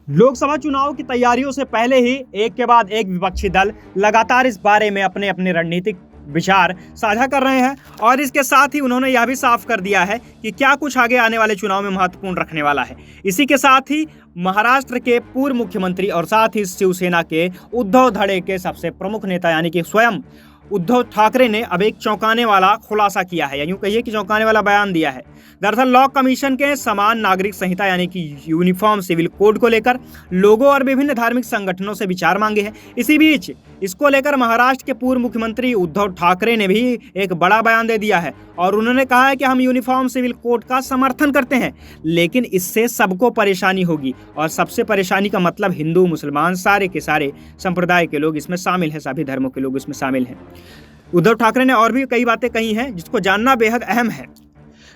लोकसभा चुनाव की तैयारियों से पहले ही एक के बाद एक विपक्षी दल लगातार इस बारे में अपने अपने रणनीतिक विचार साझा कर रहे हैं और इसके साथ ही उन्होंने यह भी साफ कर दिया है कि क्या कुछ आगे आने वाले चुनाव में महत्वपूर्ण रखने वाला है। इसी के साथ ही महाराष्ट्र के पूर्व मुख्यमंत्री और साथ ही शिवसेना के उद्धव धड़े के सबसे प्रमुख नेता यानी कि स्वयं उद्धव ठाकरे ने अब एक चौंकाने वाला खुलासा किया है या यूं कहिए कि चौंकाने वाला बयान दिया है। दरअसल लॉ कमीशन के समान नागरिक संहिता यानी कि यूनिफॉर्म सिविल कोड को लेकर लोगों और विभिन्न धार्मिक संगठनों से विचार मांगे हैं। इसी बीच इसको लेकर महाराष्ट्र के पूर्व मुख्यमंत्री उद्धव ठाकरे ने भी एक बड़ा बयान दे दिया है और उन्होंने कहा है कि हम यूनिफॉर्म सिविल कोड का समर्थन करते हैं, लेकिन इससे सबको परेशानी होगी और सबसे परेशानी का मतलब हिंदू मुसलमान सारे के सारे संप्रदाय के लोग इसमें शामिल हैं, सभी धर्मों के लोग इसमें शामिल हैं। उद्धव ठाकरे ने और भी कई बातें कही हैं जिसको जानना बेहद अहम है।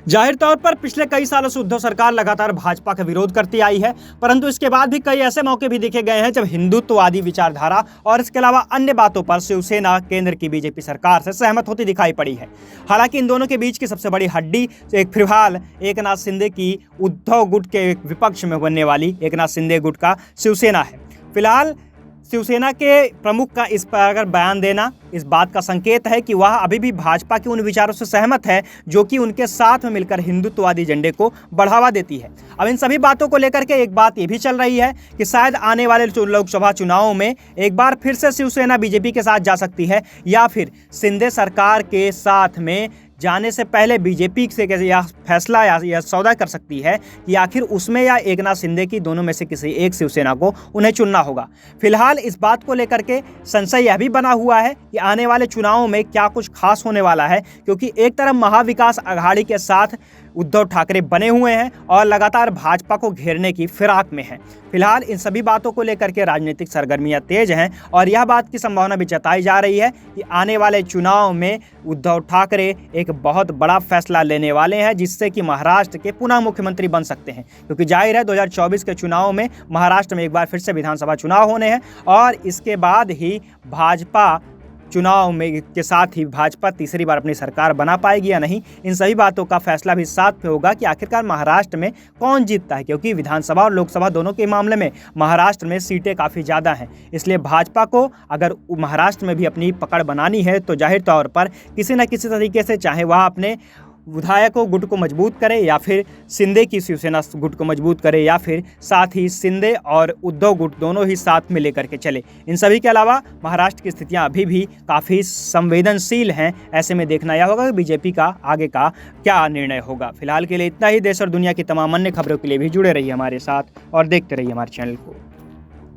जाहिर तौर पर पिछले कई सालों से उद्धव सरकार लगातार भाजपा का विरोध करती आई है, परंतु इसके बाद भी कई ऐसे मौके भी देखे गए हैं जब हिंदुत्ववादी विचारधारा और इसके अलावा अन्य बातों पर शिवसेना केंद्र की बीजेपी सरकार से सहमत होती दिखाई पड़ी है। हालांकि इन दोनों के बीच की सबसे बड़ी हड्डी फिलहाल एकनाथ शिंदे की उद्धव गुट के विपक्ष में बनने वाली एकनाथ शिंदे गुट का शिवसेना है। फिलहाल शिवसेना के प्रमुख का इस पर अगर बयान देना इस बात का संकेत है कि वह अभी भी भाजपा के उन विचारों से सहमत है जो कि उनके साथ में मिलकर हिंदुत्ववादी एजेंडे को बढ़ावा देती है। अब इन सभी बातों को लेकर के एक बात ये भी चल रही है कि शायद आने वाले लोकसभा चुनावों में एक बार फिर से शिवसेना बीजेपी के साथ जा सकती है या फिर शिंदे सरकार के साथ में जाने से पहले बीजेपी से यह फैसला या सौदा कर सकती है कि आखिर उसमें या एकनाथ शिंदे की दोनों में से किसी एक शिवसेना को उन्हें चुनना होगा। फिलहाल इस बात को लेकर के संशय यह भी बना हुआ है कि आने वाले चुनावों में क्या कुछ खास होने वाला है, क्योंकि एक तरफ महाविकास अघाड़ी के साथ उद्धव ठाकरे बने हुए हैं और लगातार भाजपा को घेरने की फिराक में हैं। फिलहाल इन सभी बातों को लेकर के राजनीतिक सरगर्मियां तेज हैं और यह बात की संभावना भी जताई जा रही है कि आने वाले चुनाव में उद्धव ठाकरे एक बहुत बड़ा फैसला लेने वाले हैं जिससे कि महाराष्ट्र के पुनः मुख्यमंत्री बन सकते हैं, क्योंकि जाहिर है 2024 के चुनाव में महाराष्ट्र में एक बार फिर से विधानसभा चुनाव होने हैं और इसके बाद ही भाजपा चुनाव में के साथ ही भाजपा तीसरी बार अपनी सरकार बना पाएगी या नहीं। इन सभी बातों का फैसला भी साथ में होगा कि आखिरकार महाराष्ट्र में कौन जीतता है, क्योंकि विधानसभा और लोकसभा दोनों के मामले में महाराष्ट्र में सीटें काफ़ी ज़्यादा हैं। इसलिए भाजपा को अगर महाराष्ट्र में भी अपनी पकड़ बनानी है तो जाहिर तौर पर किसी न किसी तरीके से चाहे वह अपने विधायकों गुट को मजबूत करे या फिर शिंदे की शिवसेना गुट को मजबूत करे या फिर साथ ही शिंदे और उद्धव गुट दोनों ही साथ में लेकर के चले। इन सभी के अलावा महाराष्ट्र की स्थितियां अभी भी काफ़ी संवेदनशील हैं। ऐसे में देखना यह होगा कि बीजेपी का आगे का क्या निर्णय होगा। फिलहाल के लिए इतना ही। देश और दुनिया की तमाम अन्य खबरों के लिए भी जुड़े रहिए हमारे साथ और देखते रहिए हमारे चैनल को।